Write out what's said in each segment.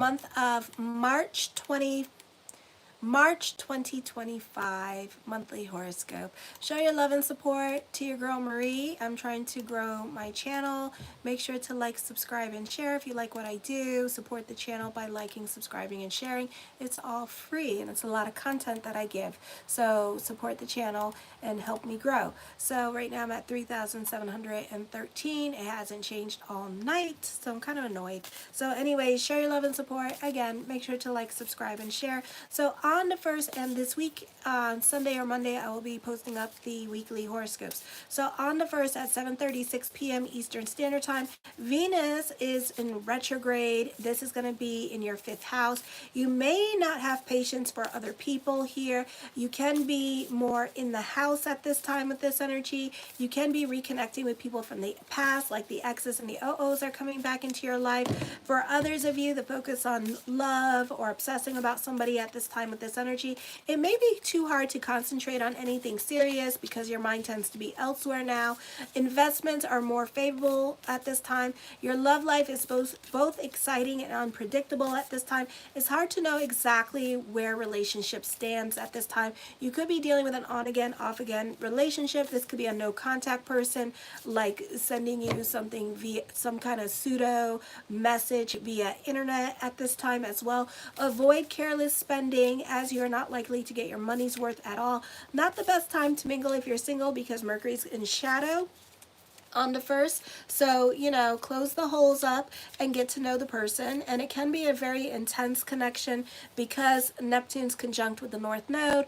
month of March 2025 monthly horoscope. Show your love and support to your girl Marie. I'm trying to grow my channel. Make sure to like, subscribe, and share if you like what I do. Support the channel by liking, subscribing, and sharing. It's all free and it's a lot of content that I give. So support the channel and help me grow. So right now I'm at 3,713. It hasn't changed all night, so I'm kind of annoyed. So anyways, share your love and support. Again, make sure to like, subscribe, and share. So on the first, and this week on Sunday or Monday, I will be posting up the weekly horoscopes. So on the first at 7:36 p.m. Eastern Standard Time, Venus is in retrograde. This is going to be in your 5th house. You may not have patience for other people here. You can be more in the house at this time with this energy. You can be reconnecting with people from the past, like the exes and the OOs are coming back into your life. For others of you, the focus on love or obsessing about somebody at this time with this energy, it may be too hard to concentrate on anything serious because your mind tends to be elsewhere now. Investments are more favorable at this time. Your love life is both exciting and unpredictable at this time. It's hard to know exactly where relationship stands at this time. You could be dealing with an on-again, off-again relationship. This could be a no-contact person, like sending you something via some kind of pseudo message via internet at this time as well. Avoid careless spending as you're not likely to get your money's worth at all. Not the best time to mingle if you're single because Mercury's in shadow on the first. So, close the holes up and get to know the person. And it can be a very intense connection because Neptune's conjunct with the North Node,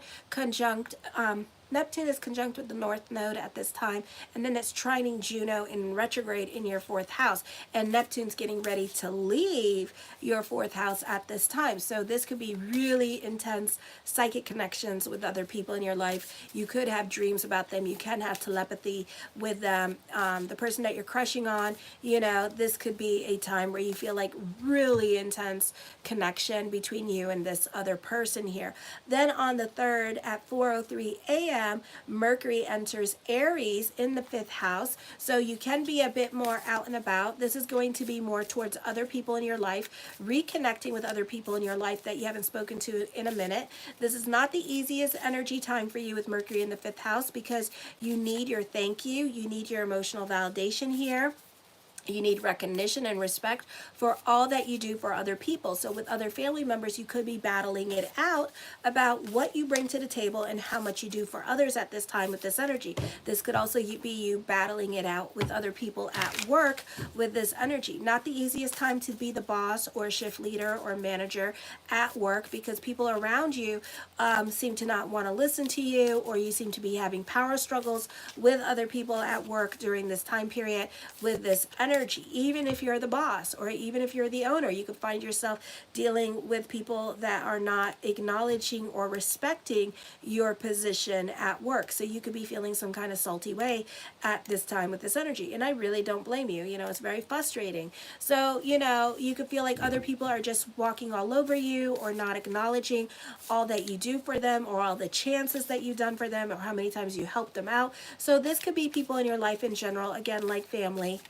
Neptune is conjunct with the North Node at this time, and then it's trining Juno in retrograde in your 4th house, and Neptune's getting ready to leave your 4th house at this time. So this could be really intense psychic connections with other people in your life. You could have dreams about them. You can have telepathy with them. The person that you're crushing on, this could be a time where you feel like really intense connection between you and this other person here. Then on the 3rd at 4:03 a.m., Mercury enters Aries in the 5th house. So you can be a bit more out and about. This is going to be more towards other people in your life, reconnecting with other people in your life that you haven't spoken to in a minute. This is not the easiest energy time for you with Mercury in the 5th house because you need your thank you. You need your emotional validation here. You need recognition and respect for all that you do for other people. So with other family members, you could be battling it out about what you bring to the table and how much you do for others at this time with this energy. This could also be you battling it out with other people at work with this energy. Not the easiest time to be the boss or shift leader or manager at work because people around you seem to not want to listen to you, or you seem to be having power struggles with other people at work during this time period with this energy. Even if you're the boss or even if you're the owner, you could find yourself dealing with people that are not acknowledging or respecting your position at work. So you could be feeling some kind of salty way at this time with this energy. And I really don't blame you. It's very frustrating. So, you could feel like other people are just walking all over you or not acknowledging all that you do for them or all the chances that you've done for them or how many times you helped them out. So this could be people in your life in general, again, like family,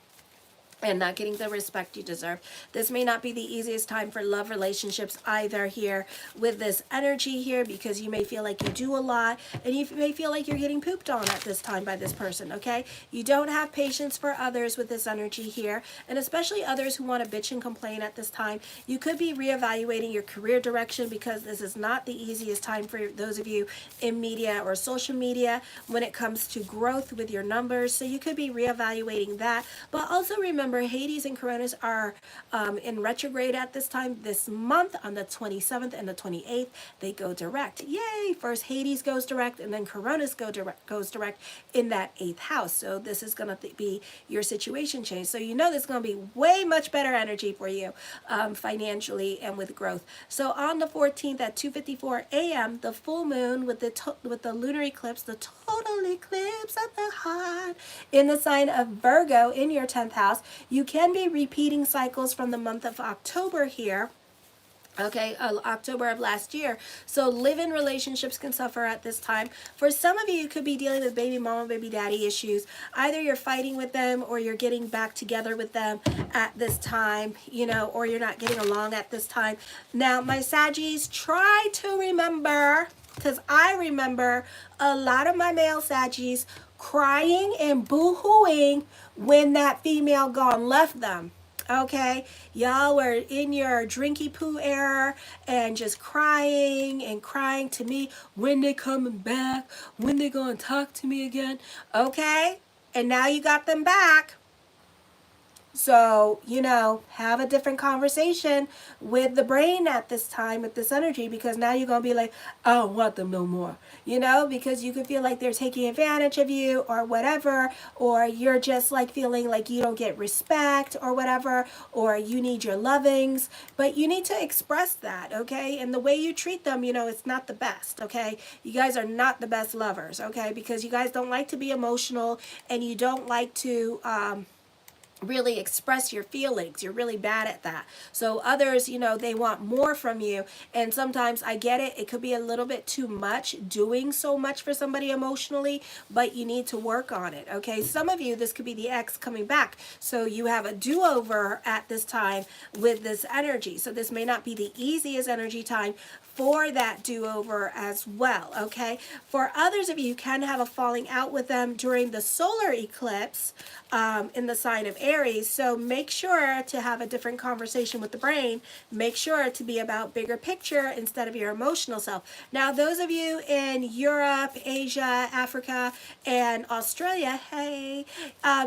and not getting the respect you deserve. This may not be the easiest time for love relationships either here with this energy here, because you may feel like you do a lot and you may feel like you're getting pooped on at this time by this person, okay? You don't have patience for others with this energy here, and especially others who want to bitch and complain at this time. You could be reevaluating your career direction because this is not the easiest time for those of you in media or social media when it comes to growth with your numbers. So you could be reevaluating that, but also remember Hades and Cronus are in retrograde at this time this month on the 27th and the 28th. They go direct. Yay! First Hades goes direct and then Cronus goes direct in that 8th house. So this is going to be your situation change. So this is going to be way much better energy for you financially and with growth. So on the 14th at 2:54 a.m., the full moon with the lunar eclipse, the total eclipse of the heart in the sign of Virgo in your 10th house. You can be repeating cycles from the month of October here Okay, October of last year. So live-in relationships can suffer at this time. For some of you, you could be dealing with baby mama, baby daddy issues. Either you're fighting with them or you're getting back together with them at this time, you know, or you're not getting along at this time. Now, my Saggies, try to remember, because I remember a lot of my male Saggies crying and boo-hooing when that female gone left them. Okay, y'all were in your drinky poo era and just crying and crying to me, when they coming back, when they gonna talk to me again. Okay, and now you got them back. So, you know, have a different conversation with the brain at this time, with this energy, because now you're going to be like, I don't want them no more, you know, because you could feel like they're taking advantage of you or whatever, or you're just like feeling like you don't get respect or whatever, or you need your lovings, but you need to express that, okay? And the way you treat them, you know, it's not the best, okay? You guys are not the best lovers, okay? Because you guys don't like to be emotional and you don't like to, really express your feelings. You're really bad at that. So others, you know, they want more from you. And sometimes I get it. It could be a little bit too much, doing so much for somebody emotionally, but you need to work on it. Okay. Some of you, this could be the ex coming back. So you have a do-over at this time with this energy. So this may not be the easiest energy time for that do-over as well, okay? For others of you, you can have a falling out with them during the solar eclipse in the sign of Aries, so make sure to have a different conversation with the brain. Make sure to be about bigger picture instead of your emotional self. Now, those of you in Europe, Asia, Africa, and Australia, hey,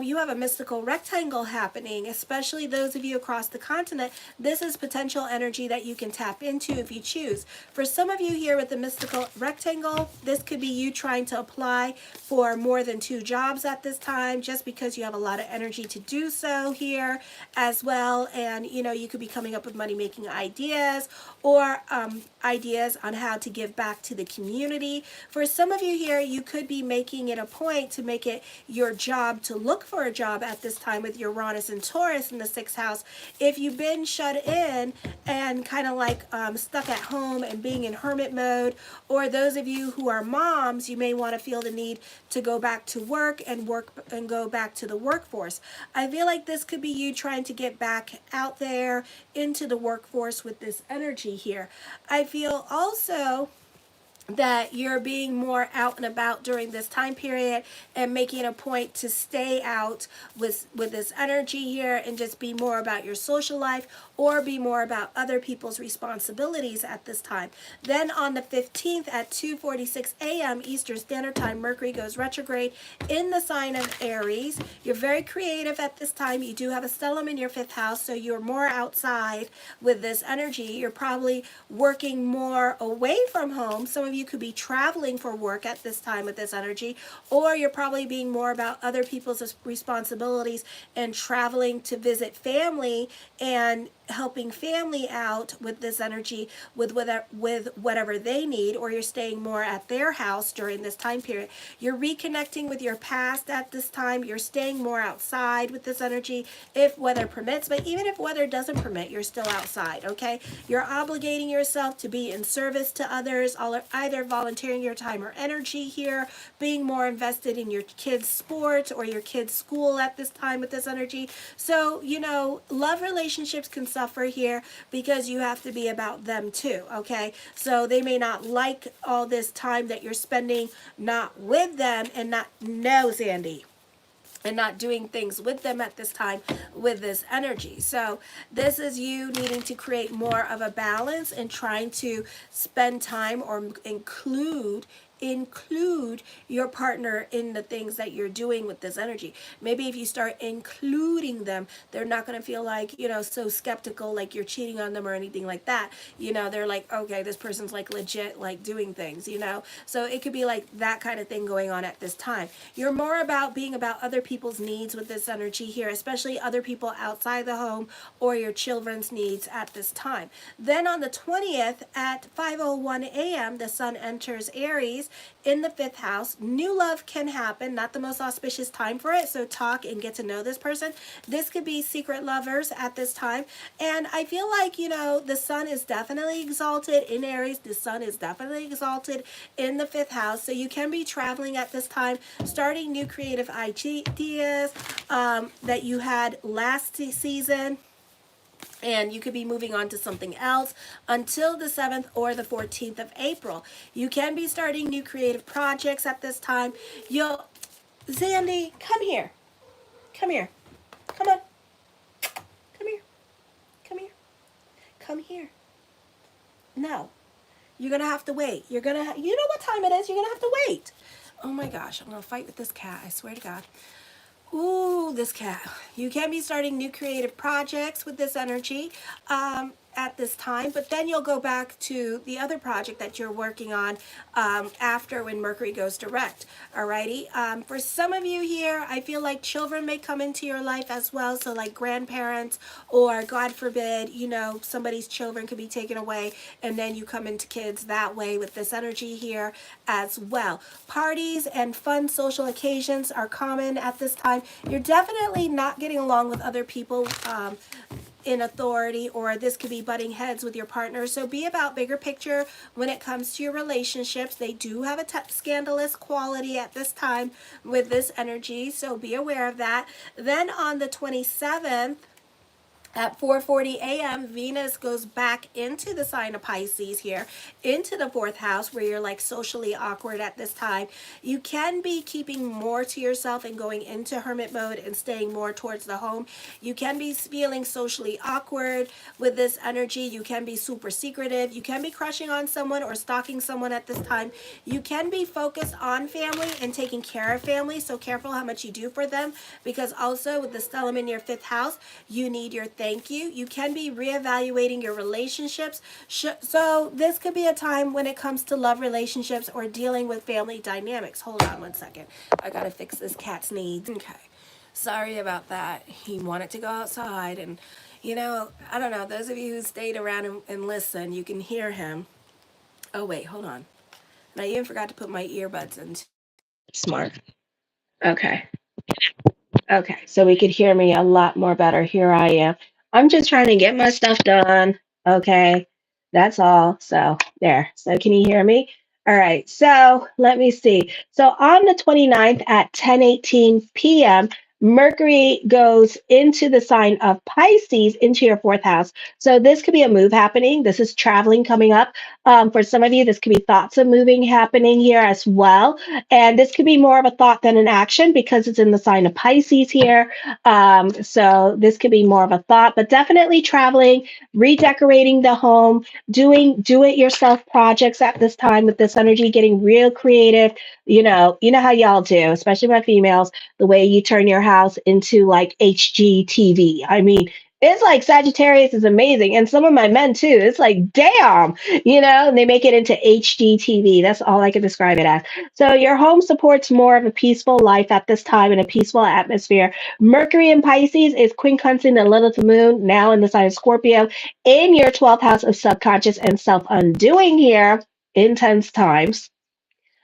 you have a mystical rectangle happening, especially those of you across the continent. This is potential energy that you can tap into if you choose. For some of you here with the mystical rectangle, this could be you trying to apply for more than 2 jobs at this time, just because you have a lot of energy to do so here as well. And, you know, you could be coming up with money-making ideas or ideas on how to give back to the community. For some of you here, you could be making it a point to make it your job to look for a job at this time with Uranus and Taurus in the 6th house. If you've been shut in and kind of like stuck at home and being in hermit mode, or those of you who are moms, you may want to feel the need to go back to work and go back to the workforce. I feel like this could be you trying to get back out there into the workforce with this energy here. I feel also that you're being more out and about during this time period and making a point to stay out with this energy here and just be more about your social life or be more about other people's responsibilities at this time. Then on the 15th at 2:46 a.m. Eastern Standard Time, Mercury goes retrograde in the sign of Aries. You're very creative at this time. You do have a stellium in your 5th house, so you're more outside with this energy. You're probably working more away from home. Some of you could be traveling for work at this time with this energy, or you're probably being more about other people's responsibilities and traveling to visit family and helping family out with this energy with whatever they need, or you're staying more at their house during this time period. You're reconnecting with your past at this time. You're staying more outside with this energy if weather permits, but even if weather doesn't permit, you're still outside, okay? You're obligating yourself to be in service to others, either volunteering your time or energy here, being more invested in your kids' sports or your kids' school at this time with this energy. So, you know, love relationships can suffer here because you have to be about them too, okay? So they may not like all this time that you're spending not with them and Sandy, and not doing things with them at this time with this energy. So this is you needing to create more of a balance and trying to spend time or include your partner in the things that you're doing with this energy. Maybe if you start including them, they're not going to feel like, you know, so skeptical, like you're cheating on them or anything like that. You know, they're like, okay, this person's like legit, like doing things, you know. So it could be like that kind of thing going on at this time. You're more about being about other people's needs with this energy here, especially other people outside the home or your children's needs at this time. Then on the 20th at 5:01 a.m., the sun enters Aries. Aries in the 5th house. New love can happen, not the most auspicious time for it, so talk and get to know this person. This could be secret lovers at this time. And I feel like, you know, the sun is definitely exalted in Aries. The sun is definitely exalted in the 5th house. So you can be traveling at this time, starting new creative ideas that you had last season, and you could be moving on to something else until the 7th or the 14th of April. You can be starting new creative projects at this time. Zandy, come here. Come here. Come on. Come here. Come here. Come here. No. You're going to have to wait. You know what time it is. You're going to have to wait. Oh my gosh. I'm going to fight with this cat. I swear to God. Ooh, this cat. You can be starting new creative projects with this energy at this time, but then you'll go back to the other project that you're working on after when Mercury goes direct. Alrighty. For some of you here, I feel like children may come into your life as well. So like grandparents, or God forbid, you know, somebody's children could be taken away, and then you come into kids that way with this energy here as well. Parties and fun social occasions are common at this time. You're definitely not getting along with other people in authority, or this could be butting heads with your partner. So be about bigger picture when it comes to your relationships. They do have a scandalous quality at this time with this energy, so be aware of that. Then on the 27th, at 4:40 a.m., Venus goes back into the sign of Pisces here, into the 4th house, where you're like socially awkward at this time. You can be keeping more to yourself and going into hermit mode and staying more towards the home. You can be feeling socially awkward with this energy. You can be super secretive. You can be crushing on someone or stalking someone at this time. You can be focused on family and taking care of family, so careful how much you do for them, because also with the stellium in your 5th house, you need your thank you. You can be reevaluating your relationships. So this could be a time when it comes to love relationships or dealing with family dynamics. Hold on one second. I gotta fix this cat's needs. Okay. Sorry about that. He wanted to go outside, and you know, I don't know, those of you who stayed around and listened, you can hear him. Oh wait, hold on. And I even forgot to put my earbuds in. Smart. Okay. Okay, so we could hear me a lot more better. Here I am. I'm just trying to get my stuff done. Okay, that's all. So there. So can you hear me? All right, so let me see. So on the 29th at 10:18 p.m., Mercury goes into the sign of Pisces, into your 4th house. So this could be a move happening. This is traveling coming up. For some of you, this could be thoughts of moving happening here as well. And this could be more of a thought than an action because it's in the sign of Pisces here. So this could be more of a thought, but definitely traveling, redecorating the home, doing do-it-yourself projects at this time with this energy, getting real creative. You know how y'all do, especially my females, the way you turn your house into like HGTV. I mean, it's like Sagittarius is amazing. And some of my men too. It's like, damn, and they make it into HGTV. That's all I can describe it as. So your home supports more of a peaceful life at this time in a peaceful atmosphere. Mercury in Pisces is quincunxing the Lilith moon, now in the sign of Scorpio, in your 12th house of subconscious and self-undoing here. Intense times.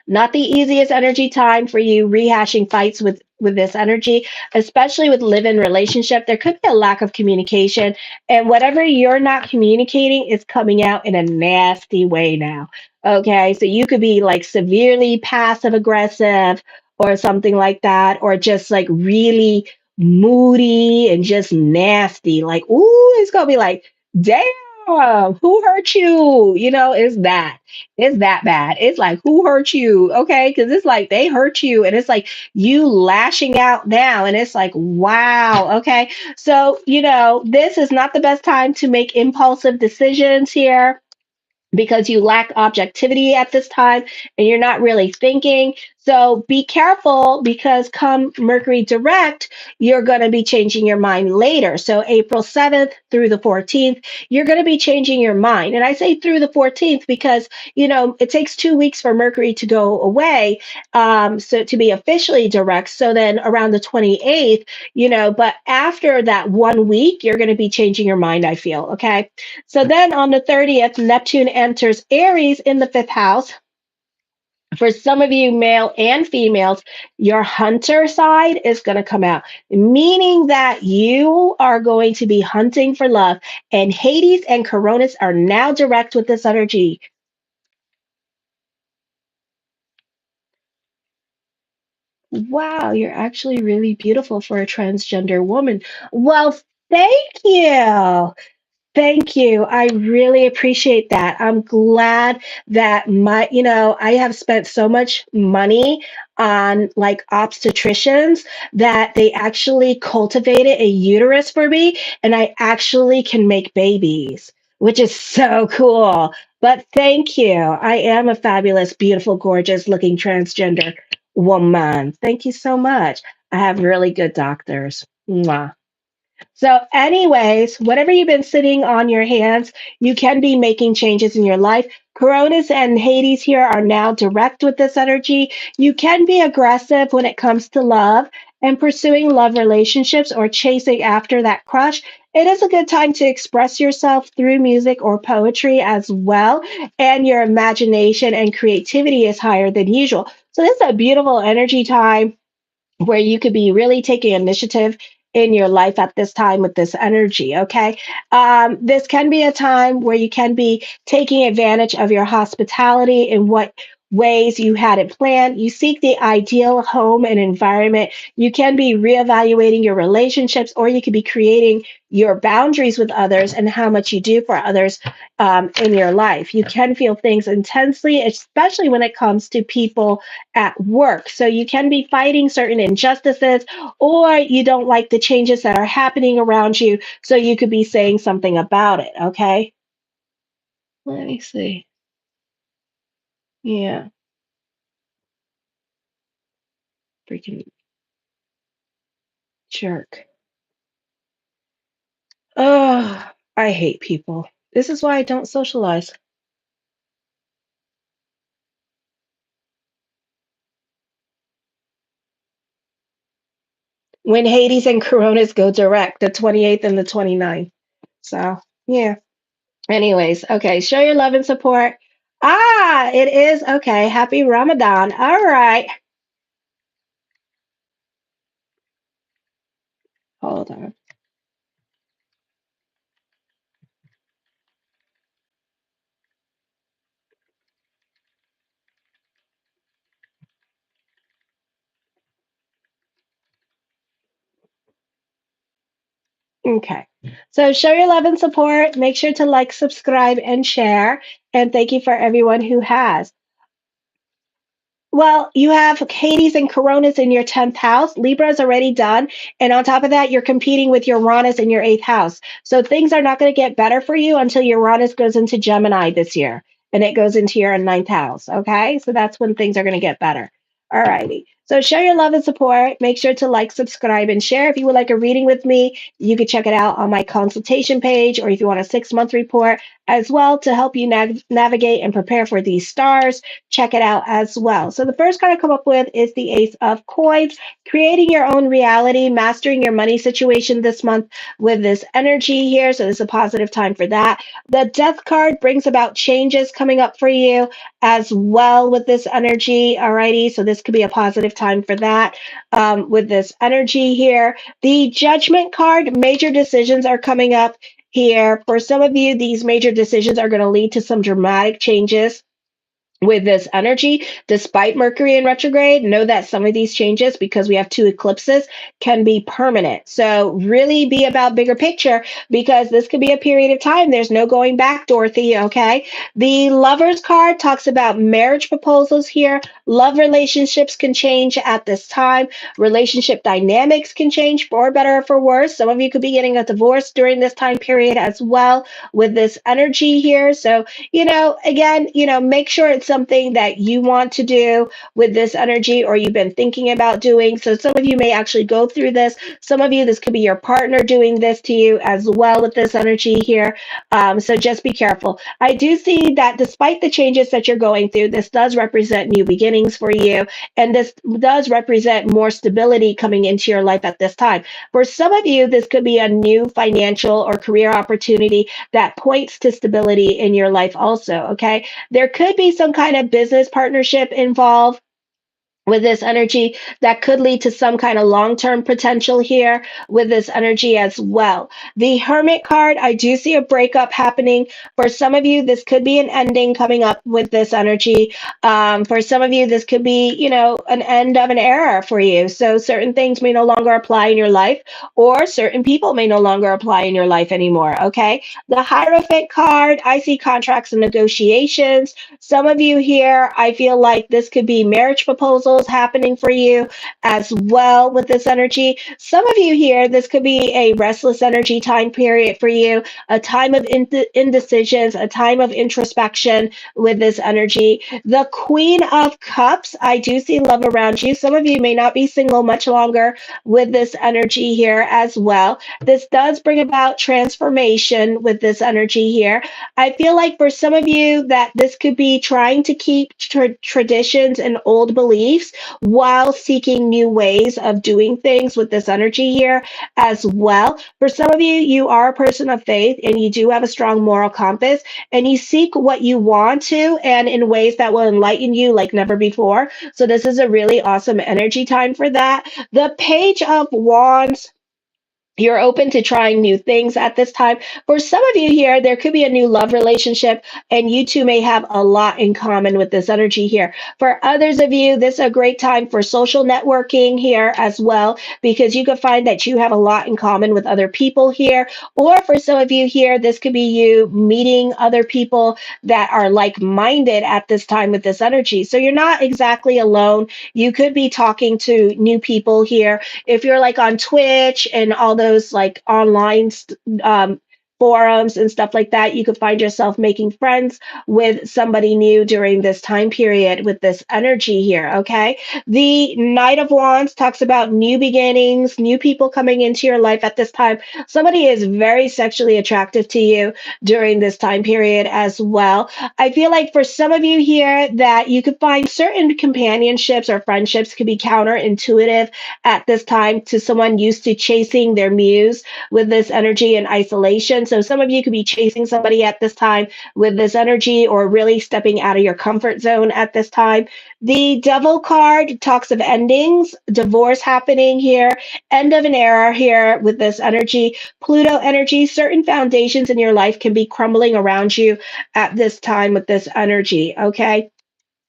Not the easiest energy time for you rehashing fights with this energy, especially with live-in relationship. There could be a lack of communication, and whatever you're not communicating is coming out in a nasty way now. Okay, so you could be like severely passive aggressive or something like that, or just like really moody and just nasty. Like, ooh, it's gonna be like, damn, who hurt you? It's that bad. It's like, who hurt you? Okay. Because it's like they hurt you, and it's like you lashing out now. And it's like, wow. Okay. So, this is not the best time to make impulsive decisions here because you lack objectivity at this time and you're not really thinking. So be careful, because come Mercury direct, you're going to be changing your mind later. So April 7th through the 14th, you're going to be changing your mind. And I say through the 14th because, it takes 2 weeks for Mercury to go away, so to be officially direct. So then around the 28th, but after that 1 week, you're going to be changing your mind, I feel. Okay. So then on the 30th, Neptune enters Aries in the 5th house. For some of you, male and females, your hunter side is going to come out, meaning that you are going to be hunting for love. And Hades and Coronis are now direct with this energy. Wow, you're actually really beautiful for a transgender woman. Well, thank you. Thank you. I really appreciate that. I'm glad that I have spent so much money on like obstetricians that they actually cultivated a uterus for me and I actually can make babies, which is so cool. But thank you. I am a fabulous, beautiful, gorgeous looking transgender woman. Thank you so much. I have really good doctors. Mwah. So, anyways, whatever you've been sitting on your hands, you can be making changes in your life. Coronas and Hades here are now direct with this energy. You can be aggressive when it comes to love and pursuing love relationships or chasing after that crush. It is a good time to express yourself through music or poetry as well. And your imagination and creativity is higher than usual. So, this is a beautiful energy time where you could be really taking initiative in your life at this time with this energy. Okay. This can be a time where you can be taking advantage of your hospitality in what ways you had it planned. You seek the ideal home and environment. You can be reevaluating your relationships, or you could be creating your boundaries with others and how much you do for others in your life. You can feel things intensely, especially when it comes to people at work. So you can be fighting certain injustices, or you don't like the changes that are happening around you. So you could be saying something about it. Okay. Let me see. Yeah. Freaking jerk. Oh, I hate people. This is why I don't socialize. When Hades and Coronas go direct, the 28th and the 29th. So, yeah. Anyways, okay, show your love and support. Ah, it is okay. Happy Ramadan. All right. Hold on. Okay. So show your love and support. Make sure to like, subscribe, and share. And thank you for everyone who has. Well, you have Hades and Coronas in your 10th house. Libra's already done. And on top of that, you're competing with Uranus in your 8th house. So things are not going to get better for you until Uranus goes into Gemini this year and it goes into your ninth house. Okay. So that's when things are going to get better. All righty. So show your love and support. Make sure to like, subscribe, and share. If you would like a reading with me, you can check it out on my consultation page, or if you want a 6-month report as well to help you navigate and prepare for these stars, check it out as well. So the first card I come up with is the Ace of Coins, creating your own reality, mastering your money situation this month with this energy here. So this is a positive time for that. The Death card brings about changes coming up for you as well with this energy. Alrighty, so this could be a positive time for that with this energy here. The Judgment card, major decisions are coming up here. For some of you, these major decisions are going to lead to some dramatic changes with this energy. Despite Mercury in retrograde, know that some of these changes, because we have 2 eclipses, can be permanent. So really be about bigger picture, because this could be a period of time. There's no going back, Dorothy. Okay. The Lovers card talks about marriage proposals here. Love relationships can change at this time. Relationship dynamics can change for better or for worse. Some of you could be getting a divorce during this time period as well with this energy here. So again, make sure it's something that you want to do with this energy, or you've been thinking about doing. So some of you may actually go through this. Some of you, this could be your partner doing this to you as well with this energy here. So just be careful. I do see that despite the changes that you're going through, this does represent new beginnings for you. And this does represent more stability coming into your life at this time. For some of you, this could be a new financial or career opportunity that points to stability in your life also. Okay. There could be some some kind of business partnership involved with this energy that could lead to some kind of long-term potential here with this energy as well. The Hermit card, I do see a breakup happening. For some of you, this could be an ending coming up with this energy. For some of you, this could be, an end of an era for you. So certain things may no longer apply in your life, or certain people may no longer apply in your life anymore, okay? The Hierophant card, I see contracts and negotiations. Some of you here, I feel like this could be marriage proposals happening for you as well with this energy. Some of you here, this could be a restless energy time period for you, a time of indecisions, a time of introspection with this energy. The Queen of Cups, I do see love around you. Some of you may not be single much longer with this energy here as well. This does bring about transformation with this energy here. I feel like for some of you that this could be trying to keep traditions and old beliefs while seeking new ways of doing things with this energy here as well. For some of you, you are a person of faith and you do have a strong moral compass and you seek what you want to and in ways that will enlighten you like never before. So this is a really awesome energy time for that. The Page of Wands, you're open to trying new things at this time. For some of you here, there could be a new love relationship, and you two may have a lot in common with this energy here. For others of you, this is a great time for social networking here as well, because you could find that you have a lot in common with other people here. Or for some of you here, this could be you meeting other people that are like minded at this time with this energy. So you're not exactly alone. You could be talking to new people here if you're like on Twitch and all those like online forums and stuff like that, you could find yourself making friends with somebody new during this time period with this energy here, okay? The Knight of Wands talks about new beginnings, new people coming into your life at this time. Somebody is very sexually attractive to you during this time period as well. I feel like for some of you here that you could find certain companionships or friendships could be counterintuitive at this time to someone used to chasing their muse with this energy and isolation. So some of you could be chasing somebody at this time with this energy or really stepping out of your comfort zone at this time. The Devil card talks of endings, divorce happening here, end of an era here with this energy. Pluto energy, certain foundations in your life can be crumbling around you at this time with this energy, okay?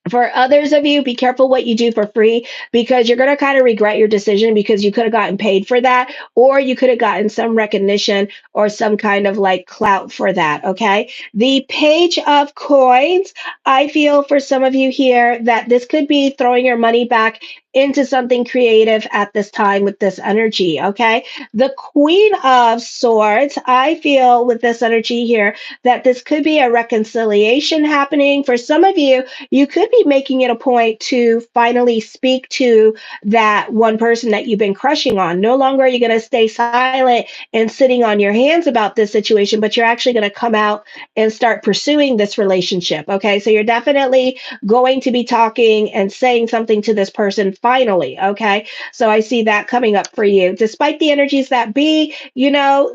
For others of you, be careful what you do for free because you're going to kind of regret your decision because you could have gotten paid for that, or you could have gotten some recognition or some kind of like clout for that. Okay. The Page of Coins, I feel for some of you here that this could be throwing your money back into something creative at this time with this energy. Okay. The Queen of Swords, I feel with this energy here that this could be a reconciliation happening. For some of you, you could be making it a point to finally speak to that one person that you've been crushing on. No longer are you going to stay silent and sitting on your hands about this situation, but you're actually going to come out and start pursuing this relationship. Okay. So you're definitely going to be talking and saying something to this person finally. Okay. So I see that coming up for you, despite the energies that be,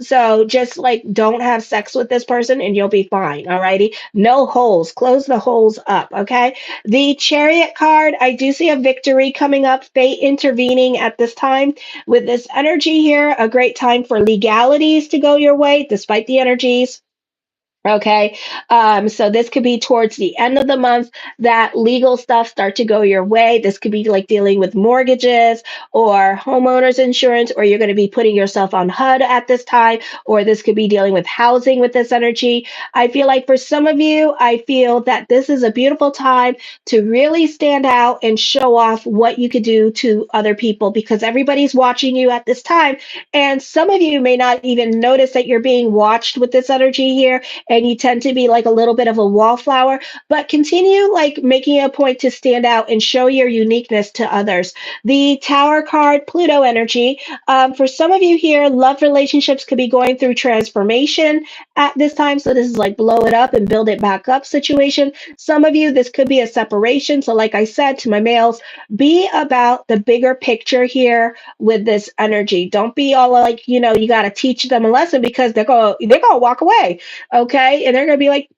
so just like don't have sex with this person and you'll be fine. All righty. No holes. Close the holes up. Okay. The Chariot card, I do see a victory coming up, fate intervening at this time. With this energy here, a great time for legalities to go your way, despite the energies. Okay, so this could be towards the end of the month that legal stuff start to go your way. This could be like dealing with mortgages or homeowners insurance, or you're going to be putting yourself on HUD at this time, or this could be dealing with housing with this energy. I feel like for some of you, I feel that this is a beautiful time to really stand out and show off what you could do to other people because everybody's watching you at this time. And some of you may not even notice that you're being watched with this energy here and you tend to be like a little bit of a wallflower, but continue like making a point to stand out and show your uniqueness to others. The Tower card, Pluto energy. For some of you here, love relationships could be going through transformation at this time. So this is like blow it up and build it back up situation. Some of you, this could be a separation. So like I said to my males, be about the bigger picture here with this energy. Don't be all like, you got to teach them a lesson because they're going to walk away. Okay. And they're going to be like,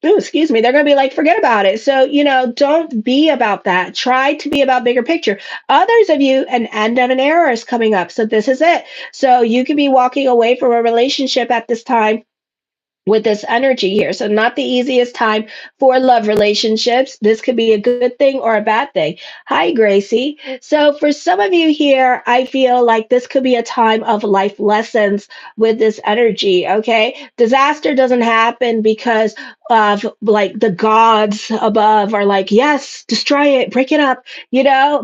Ooh, excuse me, they're going to be like, forget about it. So, don't be about that. Try to be about bigger picture. Others of you, an end of an era is coming up. So, this is it. So, you could be walking away from a relationship at this time with this energy here. So, not the easiest time for love relationships. This could be a good thing or a bad thing. Hi, Gracie. So, for some of you here, I feel like this could be a time of life lessons with this energy. Okay. Disaster doesn't happen because of like the gods above are like, yes, destroy it, break it up,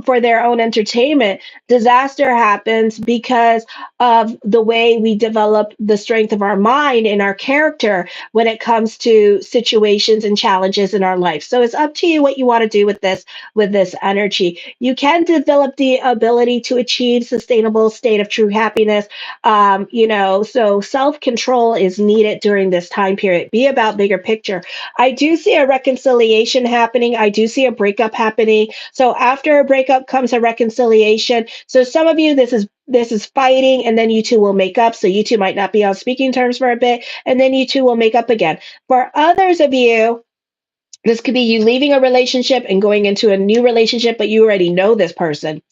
for their own entertainment. Disaster happens because of the way we develop the strength of our mind and our character when it comes to situations and challenges in our life. So it's up to you what you want to do with this energy. You can develop the ability to achieve sustainable state of true happiness. So self-control is needed during this time period. Be about bigger picture. I do see a reconciliation happening. I do see a breakup happening. So after a breakup comes a reconciliation. So some of you, this is fighting, and then you two will make up. So you two might not be on speaking terms for a bit, and then you two will make up again. For others of you, this could be you leaving a relationship and going into a new relationship, but you already know this person.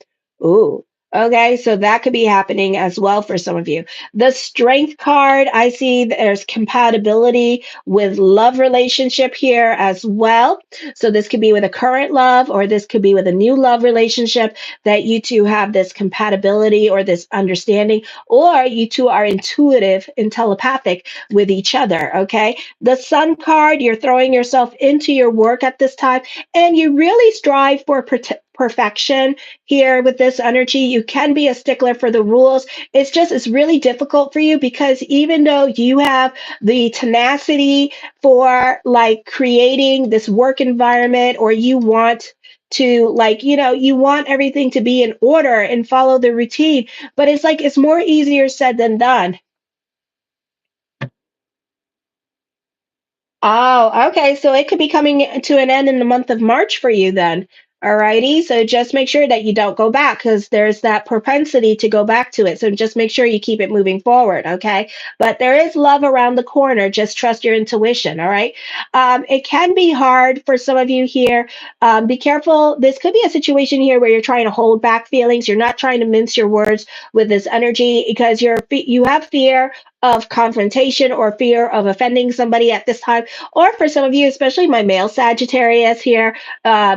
Ooh. Okay, so that could be happening as well for some of you. The strength card, I see there's compatibility with love relationship here as well. So this could be with a current love, or this could be with a new love relationship that you two have this compatibility or this understanding, or you two are intuitive and telepathic with each other. Okay. The sun card, you're throwing yourself into your work at this time, and you really strive for perfection here with this energy. You can be a stickler for the rules. It's really difficult for you because even though you have the tenacity for like creating this work environment, or you want to like, you want everything to be in order and follow the routine, but it's like it's more easier said than done. Oh, okay. So it could be coming to an end in the month of March for you then. Alrighty. So just make sure that you don't go back, because there's that propensity to go back to it. So just make sure you keep it moving forward. Okay. But there is love around the corner. Just trust your intuition. All right. It can be hard for some of you here. Be careful. This could be a situation here where you're trying to hold back feelings. You're not trying to mince your words with this energy because you have fear of confrontation or fear of offending somebody at this time. Or for some of you, especially my male Sagittarius here,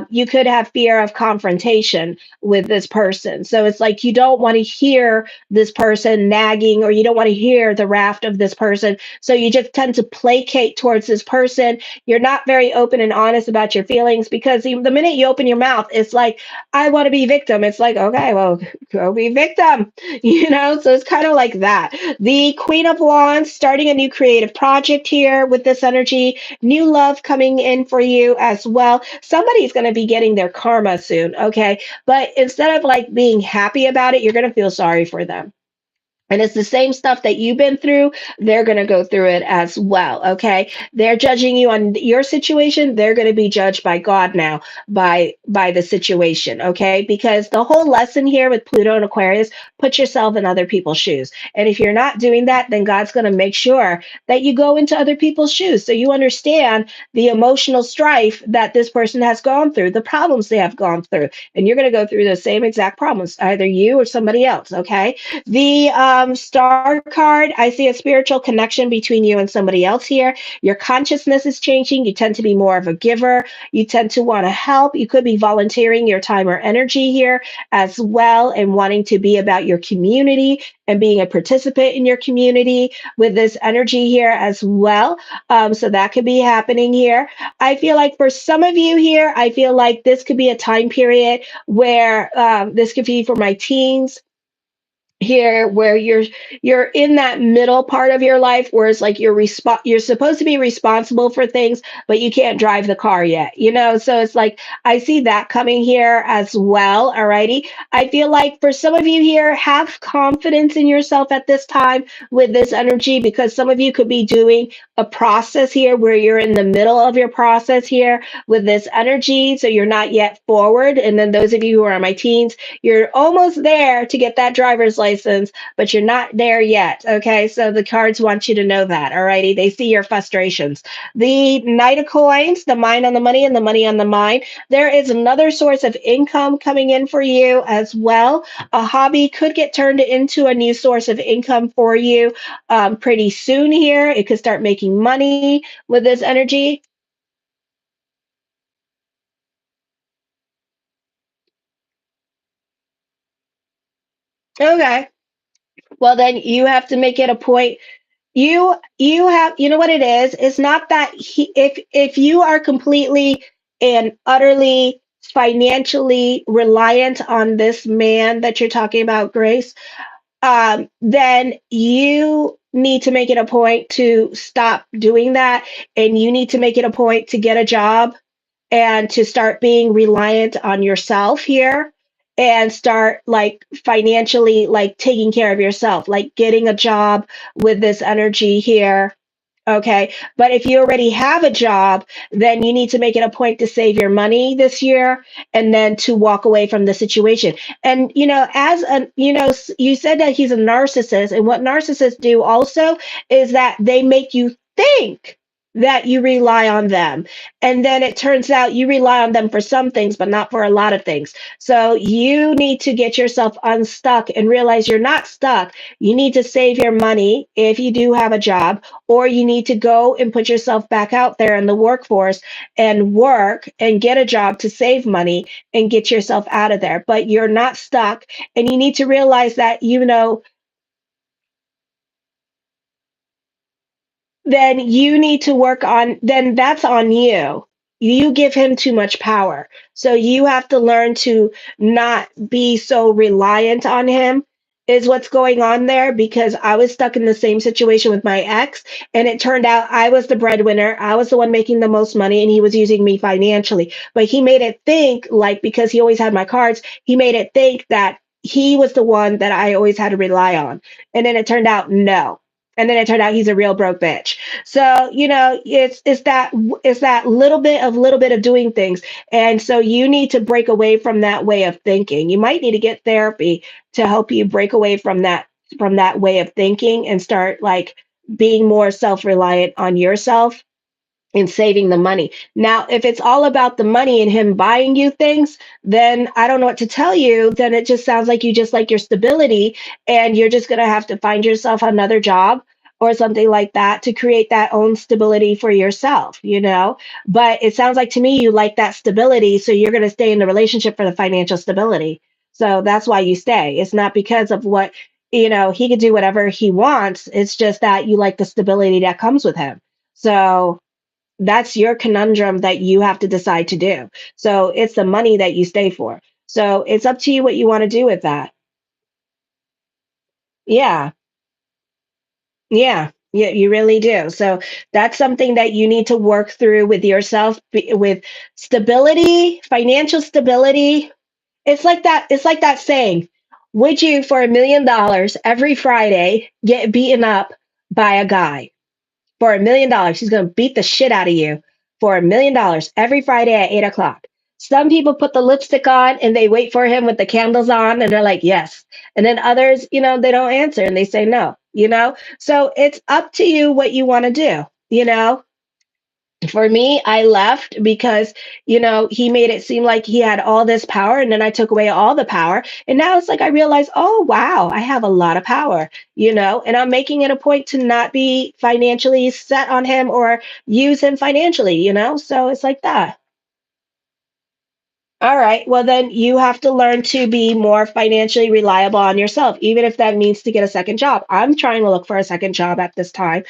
you could have fear of confrontation with this person. So it's like you don't want to hear this person nagging, or you don't want to hear the raft of this person. So you just tend to placate towards this person. You're not very open and honest about your feelings, because the minute you open your mouth, it's like, I want to be victim. It's like, okay, well, go be victim, So it's kind of like that. The Queen of Wands, starting a new creative project here with this energy, new love coming in for you as well. Somebody's going to be getting their karma soon, okay? But instead of like being happy about it, you're going to feel sorry for them. And it's the same stuff that you've been through. They're going to go through it as well. Okay. They're judging you on your situation. They're going to be judged by God now, by the situation. Okay. Because the whole lesson here with Pluto and Aquarius, put yourself in other people's shoes. And if you're not doing that, then God's going to make sure that you go into other people's shoes. So you understand the emotional strife that this person has gone through, the problems they have gone through. And you're going to go through the same exact problems, either you or somebody else. Okay. The star card, I see a spiritual connection between you and somebody else here. Your consciousness is changing. You tend to be more of a giver. You tend to want to help. You could be volunteering your time or energy here as well, and wanting to be about your community and being a participant in your community with this energy here as well. So that could be happening here. I feel like for some of you here, I feel like this could be a time period where this could be for my teens here, where you're in that middle part of your life where it's like you're supposed to be responsible for things, but you can't drive the car yet, so it's like I see that coming here as well. Alrighty. I feel like for some of you here, have confidence in yourself at this time with this energy, because some of you could be doing a process here where you're in the middle of your process here with this energy, so you're not yet forward. And then those of you who are my teens, you're almost there to get that driver's license, license, but you're not there yet. Okay. So the cards want you to know that. Alrighty. They see your frustrations. The Knight of Coins, the mind on the money and the money on the mind. There is another source of income coming in for you as well. A hobby could get turned into a new source of income for you pretty soon here. It could start making money with this energy. Okay. Well, then you have to make it a point. You have, you know what it is? It's not that if you are completely and utterly financially reliant on this man that you're talking about, Grace, then you need to make it a point to stop doing that, and you need to make it a point to get a job and to start being reliant on yourself here and start like financially like taking care of yourself, like getting a job with this energy here. Okay. But if you already have a job, then you need to make it a point to save your money this year and then to walk away from the situation. And, as a, you said that he's a narcissist. And what narcissists do also is that they make you think that you rely on them. And then it turns out you rely on them for some things, but not for a lot of things. So you need to get yourself unstuck and realize you're not stuck. You need to save your money if you do have a job, or you need to go and put yourself back out there in the workforce and work and get a job to save money and get yourself out of there. But you're not stuck. And you need to realize that, then you need to work on, then that's on you. You give him too much power. So you have to learn to not be so reliant on him, is what's going on there, because I was stuck in the same situation with my ex, and it turned out I was the breadwinner. I was the one making the most money, and he was using me financially. But he made it think, like, because he always had my cards, he made it think that he was the one that I always had to rely on. And then it turned out no. And then it turned out he's a real broke bitch. So, it's that little bit of doing things. And so you need to break away from that way of thinking. You might need to get therapy to help you break away from that way of thinking and start like being more self-reliant on yourself and saving the money. Now, if it's all about the money and him buying you things, then I don't know what to tell you. Then it just sounds like you just like your stability, and you're just going to have to find yourself another job or something like that to create that own stability for yourself. But it sounds like to me you like that stability, so you're going to stay in the relationship for the financial stability. So that's why you stay. It's not because of he could do whatever he wants. It's just that you like the stability that comes with him. So that's your conundrum that you have to decide to do. So it's the money that you stay for. So it's up to you what you want to do with that. Yeah. Yeah. Yeah, you really do. So that's something that you need to work through with yourself with stability, financial stability. It's like that saying, would you for $1 million every Friday get beaten up by a guy? For $1 million. He's going to beat the shit out of you for $1 million every Friday at 8 o'clock. Some people put the lipstick on and they wait for him with the candles on and they're like, yes. And then others, they don't answer and they say no. So it's up to you what you want to do. For me, I left because, he made it seem like he had all this power, and then I took away all the power. And now it's like I realize, oh, wow, I have a lot of power, and I'm making it a point to not be financially set on him or use him financially. So it's like that. All right. Well, then you have to learn to be more financially reliable on yourself, even if that means to get a second job. I'm trying to look for a second job at this time,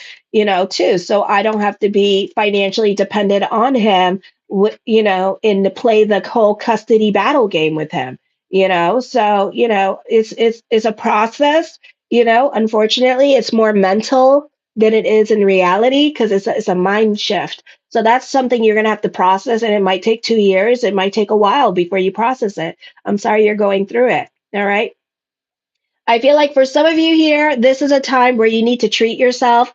too. So I don't have to be financially dependent on him, and to play the whole custody battle game with him. So, it's a process. Unfortunately, it's more mental than it is in reality because it's a mind shift. So that's something you're going to have to process, and it might take 2 years. It might take a while before you process it. I'm sorry you're going through it. All right. I feel like for some of you here, this is a time where you need to treat yourself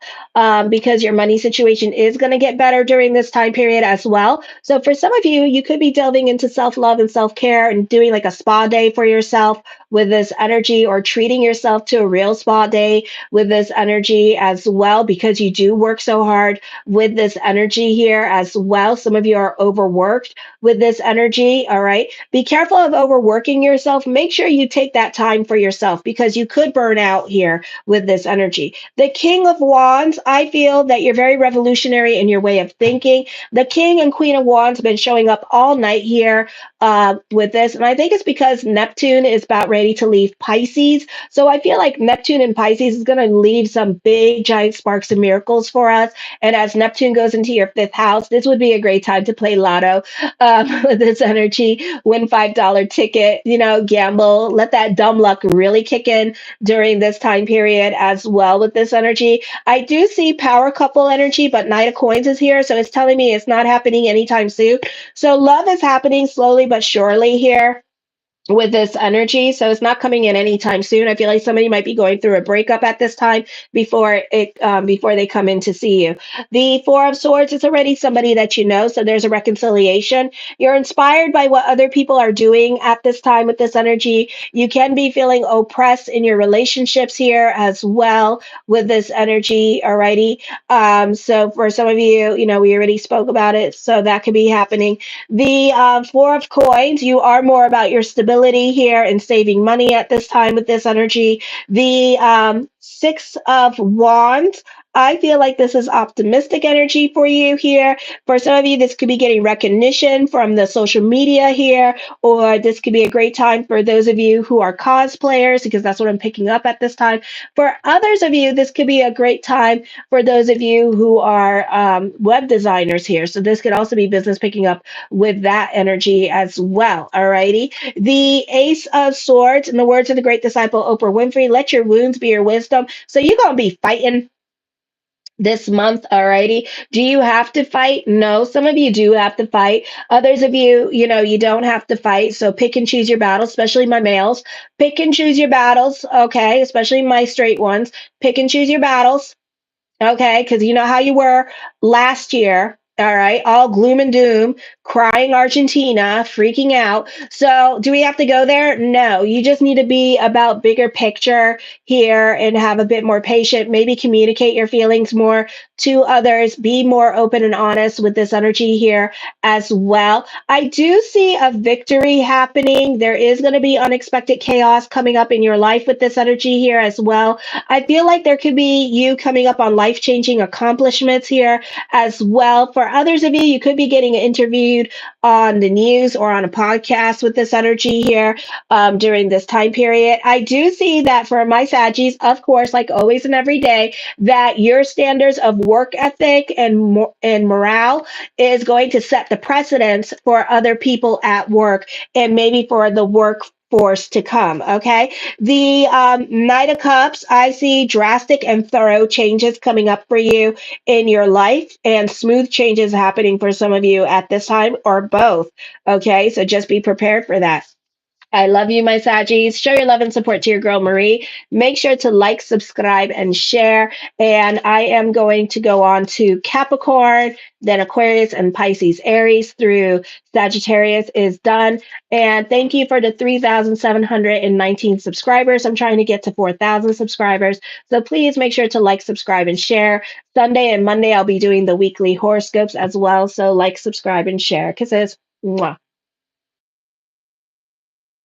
because your money situation is going to get better during this time period as well. So for some of you, you could be delving into self love and self care and doing like a spa day for yourself with this energy, or treating yourself to a real spa day with this energy as well, because you do work so hard with this energy here as well. Some of you are overworked with this energy. All right. Be careful of overworking yourself. Make sure you take that time for yourself because you could burn out here with this energy. The King of Wands, I feel that you're very revolutionary in your way of thinking. The King and Queen of Wands have been showing up all night here with this. And I think it's because Neptune is about ready to leave Pisces. So I feel like Neptune and Pisces is going to leave some big, giant sparks and miracles for us. And as Neptune goes into your fifth house, this would be a great time to play lotto with this energy. Win $5 ticket, gamble, let that dumb luck really kick in during this time period as well with this energy. I do see power couple energy, but Knight of Coins is here. So it's telling me it's not happening anytime soon. So love is happening slowly but surely here with this energy. So it's not coming in anytime soon. I feel like somebody might be going through a breakup at this time before they come in to see you. The Four of Swords is already somebody that you know, so there's a reconciliation. You're inspired by what other people are doing at this time with this energy. You can be feeling oppressed in your relationships here as well with this energy. Alrighty. So for some of you, we already spoke about it, so that could be happening. The Four of Coins, you are more about your stability here and saving money at this time with this energy. The Six of Wands, I feel like this is optimistic energy for you here. For some of you, this could be getting recognition from the social media here, or this could be a great time for those of you who are cosplayers, because that's what I'm picking up at this time. For others of you, this could be a great time for those of you who are web designers here. So this could also be business picking up with that energy as well. Alrighty. The Ace of Swords, in the words of the great disciple Oprah Winfrey, let your wounds be your wisdom. So you're going to be fighting this month. Alrighty. Do you have to fight? No, some of you do have to fight. Others of you, you don't have to fight. So pick and choose your battles, especially my males. Pick and choose your battles. Okay. Especially my straight ones. Pick and choose your battles. Okay, because you know how you were last year. All right, all gloom and doom, crying Argentina, freaking out. So, do we have to go there? No, you just need to be about bigger picture here and have a bit more patient. Maybe communicate your feelings more to others. Be more open and honest with this energy here as well. I do see a victory happening. There is going to be unexpected chaos coming up in your life with this energy here as well. I feel like there could be you coming up on life changing accomplishments here as well. For others of you, you could be getting interviewed on the news or on a podcast with this energy here during this time period. I do see that for my Saggies, of course, like always and every day, that your standards of work ethic and morale is going to set the precedence for other people at work and maybe for the workforce to come. Okay. The Knight of Cups, I see drastic and thorough changes coming up for you in your life, and smooth changes happening for some of you at this time, or both. Okay, so just be prepared for that. I love you, my Saggies. Show your love and support to your girl, Marie. Make sure to like, subscribe, and share. And I am going to go on to Capricorn, then Aquarius, and Pisces. Aries through Sagittarius is done. And thank you for the 3,719 subscribers. I'm trying to get to 4,000 subscribers. So please make sure to like, subscribe, and share. Sunday and Monday, I'll be doing the weekly horoscopes as well. So like, subscribe, and share. Kisses. Mwah.